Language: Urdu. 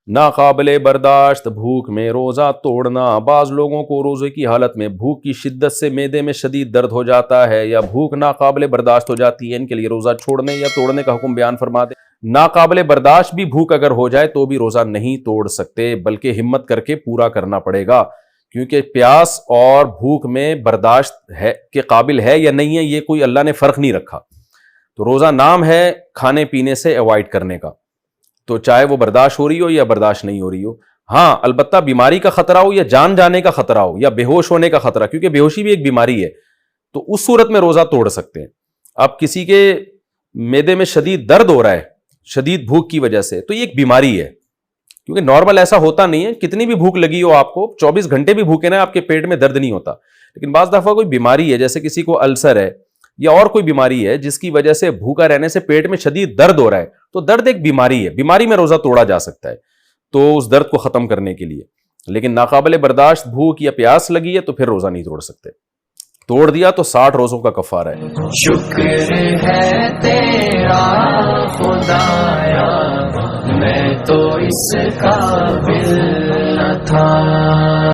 ناقابل برداشت بھوک میں روزہ توڑنا. بعض لوگوں کو روزے کی حالت میں بھوک کی شدت سے معدے میں شدید درد ہو جاتا ہے یا بھوک ناقابل برداشت ہو جاتی ہے، ان کے لیے روزہ چھوڑنے یا توڑنے کا حکم بیان فرما دیں. ناقابل برداشت بھی بھوک اگر ہو جائے تو بھی روزہ نہیں توڑ سکتے، بلکہ ہمت کر کے پورا کرنا پڑے گا، کیونکہ پیاس اور بھوک میں برداشت ہے کے قابل ہے یا نہیں ہے یہ کوئی اللہ نے فرق نہیں رکھا. تو روزہ نام ہے کھانے پینے سے ایوائڈ کرنے کا، تو چاہے وہ برداشت ہو رہی ہو یا برداشت نہیں ہو رہی ہو. ہاں البتہ بیماری کا خطرہ ہو یا جان جانے کا خطرہ ہو یا بے ہوش ہونے کا خطرہ، کیونکہ بے ہوشی بھی ایک بیماری ہے، تو اس صورت میں روزہ توڑ سکتے ہیں. اب کسی کے معدے میں شدید درد ہو رہا ہے شدید بھوک کی وجہ سے، تو یہ ایک بیماری ہے، کیونکہ نارمل ایسا ہوتا نہیں ہے. کتنی بھی بھوک لگی ہو آپ کو 24 گھنٹے بھی بھوکے نہ آپ کے پیٹ میں درد نہیں ہوتا، لیکن بعض دفعہ کوئی بیماری ہے جیسے کسی کو السر ہے یا اور کوئی بیماری ہے جس کی وجہ سے بھوکا رہنے سے پیٹ میں شدید درد ہو رہا ہے، تو درد ایک بیماری ہے، بیماری میں روزہ توڑا جا سکتا ہے تو اس درد کو ختم کرنے کے لیے. لیکن ناقابل برداشت بھوک یا پیاس لگی ہے تو پھر روزہ نہیں توڑ سکتے. توڑ دیا تو 60 روزوں کا کفارہ ہے. شکر ہے تیرا خدایا میں تو اس قابل نہ تھا.